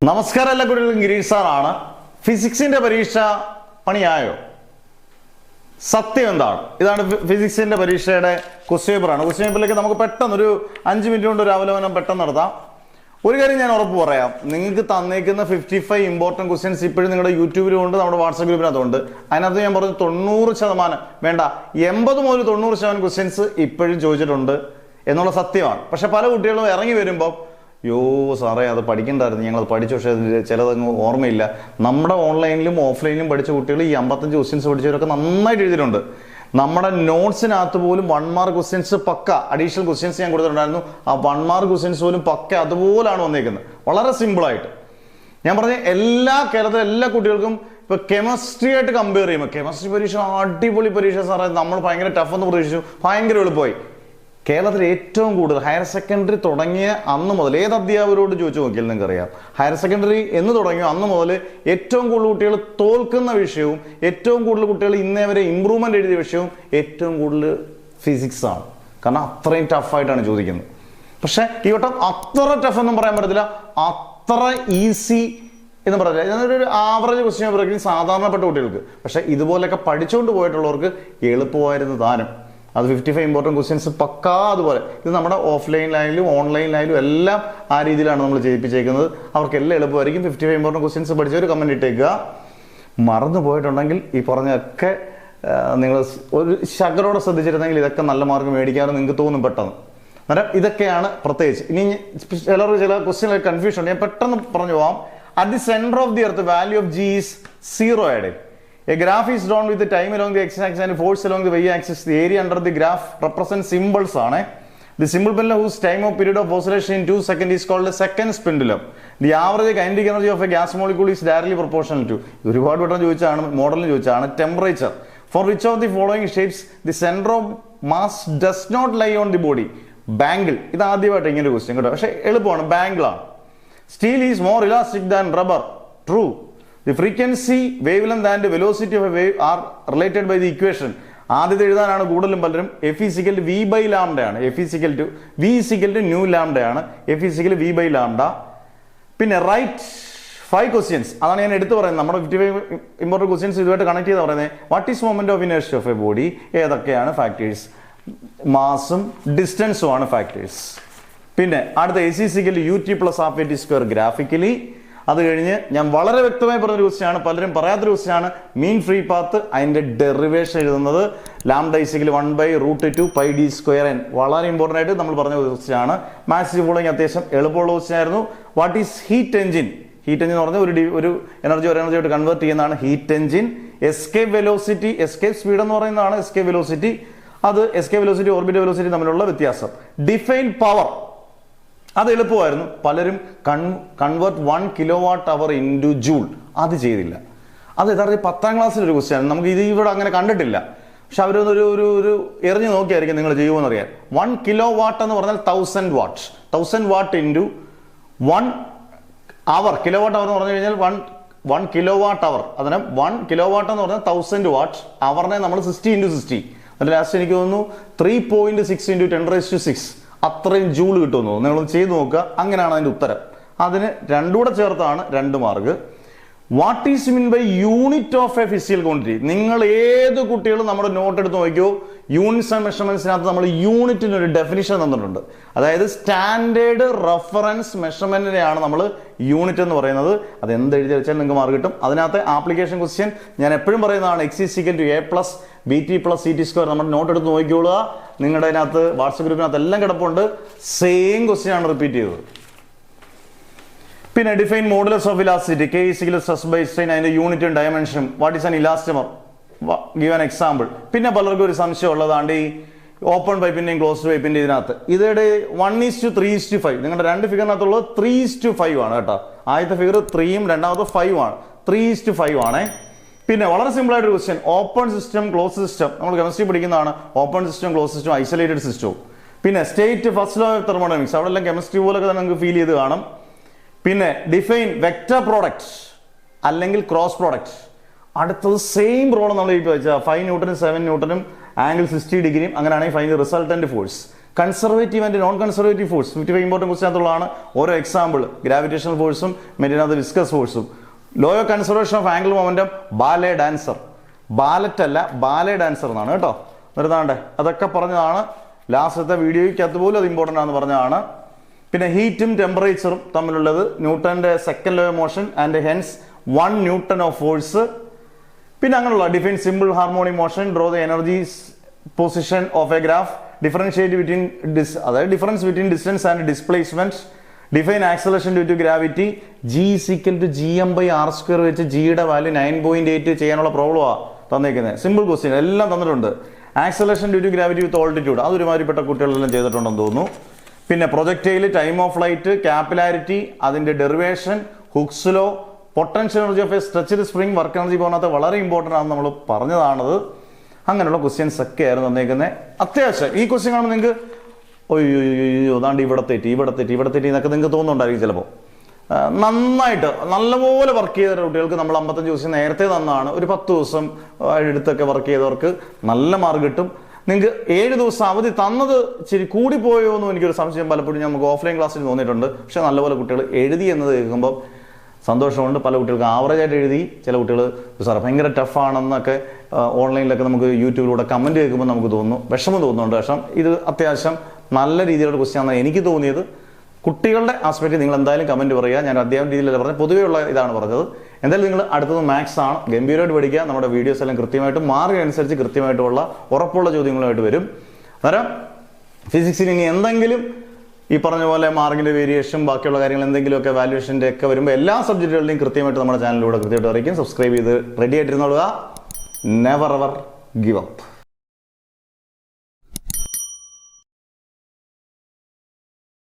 നമസ്കാരം, എല്ലാ കുട്ടികൾക്കും ഗിരീഷ് സാറാണ്. ഫിസിക്സിന്റെ പരീക്ഷ പണിയായോ? സത്യം എന്താണ്? ഇതാണ് ഫിസിക്സിന്റെ പരീക്ഷയുടെ ക്വസ്റ്റ്യൻ പേപ്പറാണ്. ക്വസ്റ്റ്യൻ പേപ്പറിലേക്ക് നമുക്ക് പെട്ടെന്ന് ഒരു 5 മിനിറ്റ് കൊണ്ട് ഒരു അവലോകനം പെട്ടെന്ന് നടത്താം. ഒരു കാര്യം ഞാൻ ഉറപ്പ് പറയാം, നിങ്ങൾക്ക് തന്നേക്കുന്ന 55 ഇമ്പോർട്ടൻറ്റ് ക്വസ്റ്റ്യൻസ് ഇപ്പോഴും നിങ്ങളുടെ യൂട്യൂബിലുണ്ട്, നമ്മുടെ വാട്സാപ്പ് ഗ്രൂപ്പിനകത്തുണ്ട്. അതിനകത്ത് ഞാൻ പറഞ്ഞു 90% വേണ്ട 80 മുതൽ 90% ക്വസ്റ്റ്യൻസ് ഇപ്പോഴും ചോദിച്ചിട്ടുണ്ട് എന്നുള്ള സത്യമാണ്. പക്ഷെ പല കുട്ടികളും ഇറങ്ങി വരുമ്പോൾ സാറേ അത് പഠിക്കണ്ടായിരുന്നു, ഞങ്ങൾ പഠിച്ചു, പക്ഷേ ചിലതങ്ങ് ഓർമ്മയില്ല. നമ്മുടെ ഓൺലൈനിലും ഓഫ്ലൈനിലും പഠിച്ച കുട്ടികൾ ഈ 55 ക്വസ്റ്റ്യൻസ് പഠിച്ചവരൊക്കെ നന്നായിട്ട് എഴുതിയിട്ടുണ്ട്. നമ്മുടെ നോട്ട്സിനകത്ത് പോലും 1 മാർക്ക് ക്വസ്റ്റ്യൻസ് പക്ക, അഡീഷണൽ ക്വസ്റ്റ്യൻസ് ഞാൻ കൊടുത്തിട്ടുണ്ടായിരുന്നു. ആ 1 മാർക്ക് ക്വസ്റ്റ്യൻസ് പോലും പക്ക അതുപോലാണ് വന്നേക്കുന്നത്, വളരെ സിമ്പിളായിട്ട്. ഞാൻ പറഞ്ഞ കേരളത്തിലെ എല്ലാ കുട്ടികൾക്കും ഇപ്പൊ കെമിസ്ട്രി ആയിട്ട് കമ്പയർ ചെയ്യുമ്പോൾ കെമിസ്ട്രി പരീക്ഷ അടിപൊളി പരീക്ഷ സാറേ, നമ്മൾ ഭയങ്കര ടഫ് എന്ന് പ്രതീക്ഷിച്ചു, ഭയങ്കര എളുപ്പമായി. കേരളത്തിൽ ഏറ്റവും കൂടുതൽ ഹയർ സെക്കൻഡറി തുടങ്ങിയ അന്ന് മുതൽ ഏത് അധ്യാപകരോട് ചോദിച്ചു നോക്കിയാൽ നിങ്ങൾക്ക് അറിയാം, ഹയർ സെക്കൻഡറി എന്ന് തുടങ്ങിയോ അന്ന് മുതൽ ഏറ്റവും കൂടുതൽ കുട്ടികൾ തോൽക്കുന്ന വിഷയവും ഏറ്റവും കൂടുതൽ കുട്ടികൾ ഇന്നേ വരെ ഇമ്പ്രൂവ്മെന്റ് എഴുതിയ വിഷയവും ഏറ്റവും കൂടുതൽ ഫിസിക്സ് ആണ്. കാരണം അത്രയും ടഫായിട്ടാണ് ചോദിക്കുന്നത്. പക്ഷെ ഈ വട്ടം അത്ര ടഫ് ഒന്നും പറയാൻ പറ്റത്തില്ല, അത്ര ഈസി എന്ന് പറയില്ല. ഞാനൊരു ആവറേജ് ക്വസ്റ്റ്യൻ പറയുന്നത് സാധാരണപ്പെട്ട കുട്ടികൾക്ക്. പക്ഷെ ഇതുപോലെയൊക്കെ പഠിച്ചുകൊണ്ട് പോയിട്ടുള്ളവർക്ക് എളുപ്പമായിരുന്നു താനും. അത് 55 ഇമ്പോർട്ടൻറ്റ് ക്വസ്റ്റ്യൻസ് പക്കാ അതുപോലെ. ഇത് നമ്മുടെ ഓഫ്ലൈനിലായാലും ഓൺലൈനിലായാലും എല്ലാം ആ രീതിയിലാണ് നമ്മൾ ചെയ്യിപ്പിച്ചേക്കുന്നത്. അവർക്കെല്ലാം എളുപ്പമായിരിക്കും. 55 ഇമ്പോർട്ടൻറ്റ് ക്വസ്റ്റ്യൻസ് പഠിച്ചവർ കമൻറ്റ് ഇട്ടേക്കുക. മറന്നു പോയിട്ടുണ്ടെങ്കിൽ ഈ പറഞ്ഞൊക്കെ നിങ്ങൾ ഒരു ശകലോടെ ശ്രദ്ധിച്ചിരുന്നെങ്കിൽ ഇതൊക്കെ നല്ല മാർക്ക് മേടിക്കാമെന്ന് നിങ്ങൾക്ക് തോന്നും പെട്ടെന്ന്. അന്നേരം ഇതൊക്കെയാണ് പ്രത്യേകിച്ച്. ഇനി ചില ക്വസ്റ്റ്യൻ കൺഫ്യൂഷൻ ഉണ്ട്, ഞാൻ പെട്ടെന്ന് പറഞ്ഞു പോവാം. At the centre of the earth value of G is 0 add. A graph is drawn with the time along the x-axis and force along the y-axis. The area under the graph represents symbols ആണ്. The symbol pendulum whose time of period of oscillation in 2 seconds is called a seconds pendulum. The average kinetic energy of a gas molecule is directly proportional to ഒരുപാട് വട്ടം ചോദിച്ചാണ്, മോഡലിന് ചോദിച്ചാണ് temperature. For which of the following shapes the center of mass does not lie on the body? Bangle. ഇത് ആദ്യമായിട്ട് ഇങ്ങനെ ഒരു question കേട്ടോ, പക്ഷെ എളുപ്പമാണ്. ബാംഗിൾ ആണ്. Steel is more elastic than rubber. True. The frequency, wavelength and velocity of a wave are related by the equation. ആദ്യത്തെ എഴുതാനാണ് കൂടുതലും പലരും. F is equal to V by lambda ആണ്. V is equal to nu lambda ആണ്. F is equal to V by lambda. പിന്നെ right 5 questions, അതാണ് ഞാൻ എടുത്തു പറയുന്നത്. നമ്മുടെ 55 ഇമ്പോർട്ടൻറ്റ് ക്വസ്റ്റ്യൻസ് ഇതുമായിട്ട് കണക്ട് ചെയ്ത് പറയുന്നത്. What is moment of inertia of A body? ഏതൊക്കെയാണ് ഫാക്ടേഴ്സ്? മാസും ഡിസ്റ്റൻസും ആണ് ഫാക്ടേഴ്സ്. പിന്നെ അടുത്ത AC is equal to UT plus half AT square graphically. അത് കഴിഞ്ഞ് ഞാൻ വളരെ വ്യക്തമായി പറഞ്ഞൊരു ക്വസ്റ്റ്യാണ്, പലരും പറയാത്തൊരു ക്വസ്റ്റ്യാണ്, മീൻ ഫ്രീ പാത്ത്. അതിന്റെ ഡെറിവേഷൻ എഴുതുന്നത് lambda is equal 1/√2 πd square n. വളരെ ഇമ്പോർട്ടൻ്റ് ആയിട്ട് നമ്മൾ പറഞ്ഞ ക്വസ്റ്റ്യാണ്. മാത്സ് ഫോളോയിങ് അത്യാവശ്യം എളുപ്പമുള്ള ക്വസ്റ്റ്യൻ ആയിരുന്നു. What is heat engine? Heat engine എന്ന് പറഞ്ഞാൽ ഒരു എനർജിയായിട്ട് കൺവേർട്ട് ചെയ്യുന്നതാണ് heat engine. Escape velocity, escape speed എന്ന് പറയുന്നതാണ് എസ്കേപ്പ് വെലോസിറ്റി. അത് എസ്കേപ്പ് വെലോസിറ്റി ഓർബിറ്റൽ വെലോസിറ്റി തമ്മിലുള്ള വ്യത്യാസം. ഡിഫൈൻ പവർ, അത് എളുപ്പമായിരുന്നു. പലരും കൺവേർട്ട് 1 kWh ഇൻറ്റു ജൂൾ, അത് ചെയ്തില്ല. അത് യഥാർത്ഥത്തിൽ 10ാം ക്ലാസ്സിലൊരു ക്വസ്റ്റ്യാണ്. നമുക്ക് ഇത് ഇവിടെ അങ്ങനെ കണ്ടിട്ടില്ല. പക്ഷെ അവരൊരു എറിഞ്ഞു നോക്കിയായിരിക്കും നിങ്ങൾ ചെയ്യുമെന്ന് അറിയാൻ. 1 kW എന്ന് പറഞ്ഞാൽ 1000 watt. 1000 watt into 1 hour. Kilowatt hour എന്ന് പറഞ്ഞു കഴിഞ്ഞാൽ 1 kWh. അതിന് 1 kW എന്ന് പറഞ്ഞാൽ 1000 വാട്ട്. അവറിനെ നമ്മൾ 60 × 60. അതിൽ ലാസ്റ്റ് എനിക്ക് തോന്നുന്നു 3.6 × 10⁻⁶. അത്രയും ജൂൾ കിട്ടുമെന്ന് തോന്നുന്നു. നിങ്ങളൊന്ന് ചെയ്ത് നോക്കുക. അങ്ങനെയാണ് അതിൻ്റെ ഉത്തരം. അതിന് 2 കൂടെ ചേർത്താണ് 2 mark. What is mean by unit of a physical quantity? നിങ്ങൾ ഏത് കുട്ടികളും നമ്മുടെ നോട്ട് എടുത്ത് നോക്കിയോ, യൂണിറ്റ്സ് ആൻഡ് മെഷർമെന്റ്സിനകത്ത് നമ്മൾ യൂണിറ്റിന് ഒരു ഡെഫിനിഷൻ തന്നിട്ടുണ്ട്. അതായത് സ്റ്റാൻഡേർഡ് റെഫറൻസ് മെഷർമെന്റിനെയാണ് നമ്മൾ യൂണിറ്റ് എന്ന് പറയുന്നത്. അത് എന്ത് എഴുതി വെച്ചാൽ നിങ്ങൾക്ക് മാർക്ക് കിട്ടും. അതിനകത്ത് ആപ്ലിക്കേഷൻ ക്വസ്റ്റ്യൻ ഞാൻ എപ്പോഴും പറയുന്നതാണ്. x is equal to a plus bt plus ct square. നമ്മുടെ നോട്ട് എടുത്ത് നോക്കിക്കോളുക. നിങ്ങളുടെ അതിനകത്ത് വാട്സപ്പ് ഗ്രൂപ്പിനകത്ത് എല്ലാം കിടപ്പുണ്ട്. സെയിം ക്വസ്റ്റ്യൻ ആണ് റിപ്പീറ്റ് ചെയ്തത്. പിന്നെ define modulus of elasticity. K is equal to stress by strain. അതിന്റെ യൂണിറ്റും ഡയമെൻഷനും. What is an elastomer? Give an example. പിന്നെ പലർക്കും ഒരു സംശയം ഉള്ളതാണ്ട് ഈ ഓപ്പൺ പൈപ്പിന്റെയും ക്ലോസ്ഡ് പൈപ്പിന്റെ ഇതിനകത്ത് ഇതിടെ 1:3:5. നിങ്ങളുടെ 2 ഫിഗറിനകത്തുള്ളത് 3:5 ആണ് കേട്ടോ. ആദ്യത്തെ ഫിഗർ 3ഉം രണ്ടാമത്തെ 5ഉം ആണ്. 3:5 ആണ്. പിന്നെ വളരെ സിമ്പിൾ ആയിട്ട് question, open system close system. നമ്മൾ കെമിസ്ട്രി പഠിക്കുന്നതാണ്. Open system close system isolated സിസ്റ്റവും. പിന്നെ state first law of thermodynamics. അവിടെ എല്ലാം കെമിസ്ട്രി പോലൊക്കെ തന്നെ നമുക്ക് ഫീൽ ചെയ്ത് കാണും. പിന്നെ ഡിഫൈൻ വെക്റ്റർ പ്രോഡക്റ്റ് അല്ലെങ്കിൽ ക്രോസ് പ്രോഡക്റ്റ്. അടുത്തത് സെയിം റോൾ നമ്മൾ ഇപ്പോൾ വെച്ചാൽ 5 ന്യൂട്ടനും 7 ന്യൂട്ടനും ആംഗിൾ 60 ഡിഗ്രിയും അങ്ങനെയാണെങ്കിൽ find resultant force. Conservative and non conservative force 55 important question അകത്തുള്ളതാണ്. ഓരോ എക്സാമ്പിൾ ഗ്രാവിറ്റേഷണൽ ഫോഴ്സും മറ്റേത് വിസ്കസ് ഫോഴ്സും. Law of conservation of angle momentum ballet dancer, ballot അല്ല ബാലെ ഡാൻസർ എന്നാണ് കേട്ടോ. വരുന്നാണ്ടേ അതൊക്കെ പറഞ്ഞതാണ്. ലാസ്റ്റത്തെ വീഡിയോയ്ക്കകത്ത് പോലും അത് ഇമ്പോർട്ടൻ്റ് ആണെന്ന് പറഞ്ഞതാണ്. പിന്നെ ഹീറ്റും ടെമ്പറേച്ചറും തമ്മിലുള്ളത്, ന്യൂട്ടന്റെ second law of motion and hence 1 newton of force. പിന്നെ അങ്ങനെയുള്ള define simple harmonic motion, draw the energies position of a graph, differentiate between അതായത് difference between distance and displacement, define acceleration due to gravity, G = gm/r² വെച്ച് ജിയുടെ value 9.8 ചെയ്യാനുള്ള പ്രോബ്ലമാണ് തന്നേക്കുന്നത്. Simple question എല്ലാം തന്നിട്ടുണ്ട്. Acceleration due to gravity with altitude അതൊരുമാതിരിപ്പെട്ട കുട്ടികളെല്ലാം ചെയ്തിട്ടുണ്ടെന്ന് തോന്നുന്നു. പിന്നെ projectile, time of flight, capillarity, അതിന്റെ derivation, Hooke's law, potential energy of a stretched spring, work energy പോകുന്നത് വളരെ ഇമ്പോർട്ടൻ്റ് ആണെന്ന് നമ്മൾ പറഞ്ഞതാണത്. അങ്ങനെയുള്ള ക്വസ്റ്റ്യൻസ് ഒക്കെ ആയിരുന്നു തന്നേക്കുന്നത്. അത്യാവശ്യം ഈ ക്വസ്റ്റ്യൻ കാണുമ്പോൾ നിങ്ങൾക്ക് ഒയ്യോ അതാണ്ട് ഇവിടെ തെറ്റി എന്നൊക്കെ നിങ്ങൾക്ക് തോന്നുന്നുണ്ടായിരിക്കും ചിലപ്പോൾ. നന്നായിട്ട് നല്ലപോലെ വർക്ക് ചെയ്ത കുട്ടികൾക്ക് നമ്മൾ 55 ദിവസം നേരത്തെ തന്നാണ്. ഒരു 10 ദിവസം എടുത്തൊക്കെ വർക്ക് ചെയ്തവർക്ക് നല്ല മാർക്ക് കിട്ടും. നിങ്ങൾക്ക് 7 ദിവസം അവധി തന്നത് ഇച്ചിരി കൂടിപ്പോയോ എന്നും എനിക്കൊരു സംശയം പലപ്പോഴും നമുക്ക് ഓഫ്ലൈൻ ക്ലാസ്സിൽ തോന്നിയിട്ടുണ്ട്. പക്ഷെ നല്ലപോലെ കുട്ടികൾ എഴുതി എന്നത് കേൾക്കുമ്പോൾ സന്തോഷമുണ്ട്. പല കുട്ടികൾക്ക് ആവറേജ് ആയിട്ട് എഴുതി, ചില കുട്ടികൾ സാർ ഭയങ്കര ടഫാണെന്നൊക്കെ ഓൺലൈനിലൊക്കെ നമുക്ക് യൂട്യൂബിലൂടെ കമൻറ്റ് കേൾക്കുമ്പോൾ നമുക്ക് തോന്നുന്നു, വിഷമം തോന്നുന്നുണ്ട്. പക്ഷേ ഇത് അത്യാവശ്യം നല്ല രീതിയിലുള്ള ക്വസ്റ്റ്യൻ ആണെന്ന് എനിക്ക് തോന്നിയത്. കുട്ടികളുടെ ആസ്പെക്റ്റ് നിങ്ങൾ എന്തായാലും കമൻറ്റ് പറയുക. ഞാൻ അധ്യാപന രീതിയിലല്ല പറഞ്ഞത്, പൊതുവെയുള്ള ഇതാണ് പറഞ്ഞത്. എന്തായാലും നിങ്ങൾ അടുത്തത് മാത്സ് ആണ്, ഗംഭീരമായിട്ട് പഠിക്കുക. നമ്മുടെ വീഡിയോസ് എല്ലാം കൃത്യമായിട്ടും മാർക്ക് അനുസരിച്ച് കൃത്യമായിട്ടുള്ള ഉറപ്പുള്ള ചോദ്യങ്ങളുമായിട്ട് വരും. അന്നേരം ഫിസിക്സിന് ഇനി എന്തെങ്കിലും ഈ പറഞ്ഞ പോലെ മാർക്കിൻ്റെ വേരിയേഷൻ ബാക്കിയുള്ള കാര്യങ്ങൾ എന്തെങ്കിലുമൊക്കെ വാല്യുവേഷൻ്റെ ഒക്കെ വരുമ്പോൾ എല്ലാ സബ്ജക്റ്റുകളുടെയും കൃത്യമായിട്ട് നമ്മുടെ ചാനലിലൂടെ കൃത്യമായിട്ട് അറിയിക്കും. സബ്സ്ക്രൈബ് ചെയ്ത് റെഡി ആയിട്ടിരുന്നോളുക. Never ever give up.